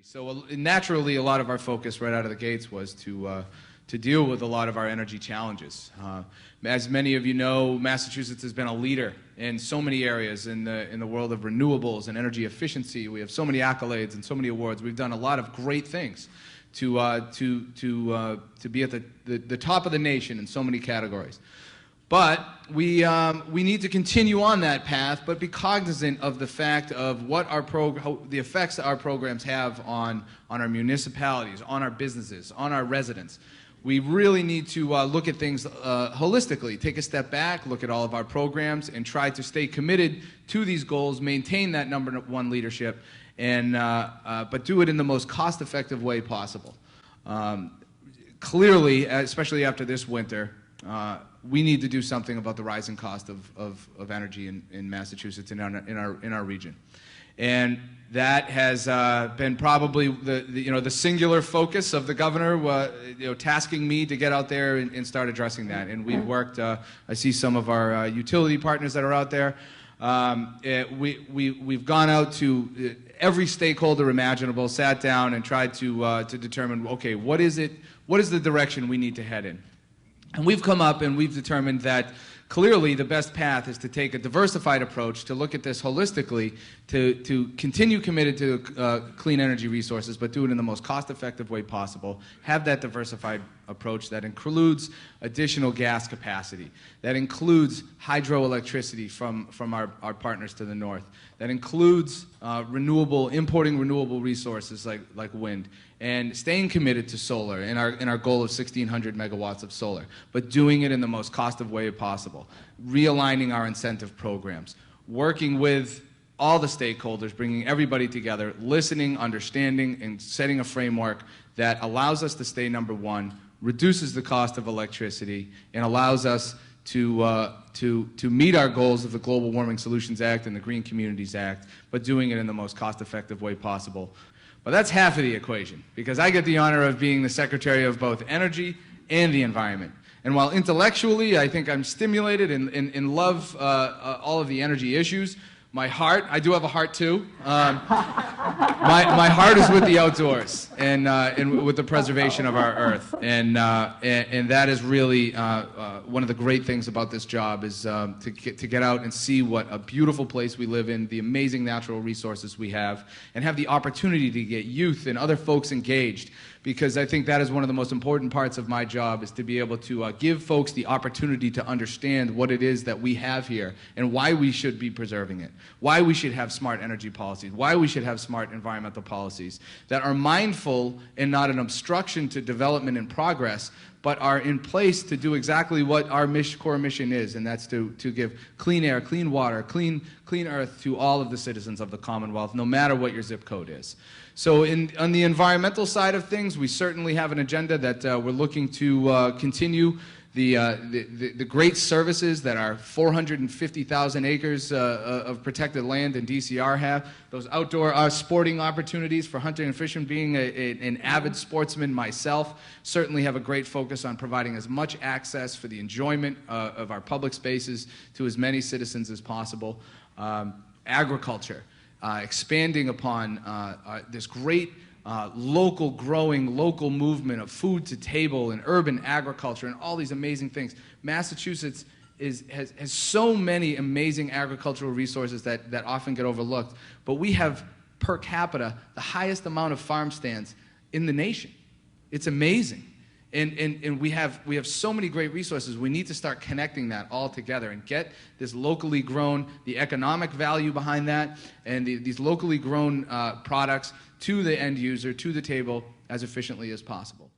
So naturally, a lot of our focus right out of the gates was to deal with a lot of our energy challenges. As many of you know, Massachusetts has been a leader in so many areas in the world of renewables and energy efficiency. We have so many accolades and so many awards. We've done a lot of great things to be at the top of the nation in so many categories. But we need to continue on that path, but be cognizant of the fact of what the effects that our programs have on our municipalities, on our businesses, on our residents. We really need to look at things holistically, take a step back, look at all of our programs, and try to stay committed to these goals, maintain that #1 leadership, and but do it in the most cost-effective way possible. Clearly, especially after this winter, we need to do something about the rising cost of energy in Massachusetts and in our region, and that has been probably the singular focus of the governor, tasking me to get out there and start addressing that. And we've worked. I see some of our utility partners that are out there. We've gone out to every stakeholder imaginable, sat down and tried to determine, okay, what is the direction we need to head in. And we've come up and we've determined that clearly the best path is to take a diversified approach, to look at this holistically, to continue committed to clean energy resources, but do it in the most cost-effective way possible, have that diversified approach that includes additional gas capacity, that includes hydroelectricity from our partners to the north, that includes importing renewable resources like wind, and staying committed to solar in our goal of 1,600 megawatts of solar, but doing it in the most cost-effective way possible, realigning our incentive programs, working with all the stakeholders, bringing everybody together, listening, understanding, and setting a framework that allows us to stay #1, reduces the cost of electricity, and allows us to meet our goals of the Global Warming Solutions Act and the Green Communities Act, but doing it in the most cost-effective way possible. But that's half of the equation, because I get the honor of being the Secretary of both Energy and the Environment. And while intellectually I think I'm stimulated and love all of the energy issues, my heart, I do have a heart too, my heart is with the outdoors and with the preservation of our earth. And that is really one of the great things about this job is to get out and see what a beautiful place we live in, the amazing natural resources we have, and have the opportunity to get youth and other folks engaged. Because I think that is one of the most important parts of my job, is to be able to give folks the opportunity to understand what it is that we have here and why we should be preserving it, why we should have smart energy policies, why we should have smart environmental policies that are mindful and not an obstruction to development and progress, but are in place to do exactly what our core mission is, and that's to give clean air, clean water, clean earth to all of the citizens of the Commonwealth, no matter what your zip code is. So on the environmental side of things, we certainly have an agenda that we're looking to continue the great services that our 450,000 acres of protected land in DCR have, those outdoor sporting opportunities for hunting and fishing. Being an avid sportsman myself, certainly have a great focus on providing as much access for the enjoyment of our public spaces to as many citizens as possible. Agriculture, expanding upon this great local growing, local movement of food to table and urban agriculture and all these amazing things. Massachusetts has so many amazing agricultural resources that often get overlooked, but we have per capita the highest amount of farm stands in the nation. It's amazing. And we have so many great resources. We need to start connecting that all together and get this locally grown, the economic value behind that, and these locally grown products to the end user, to the table, as efficiently as possible.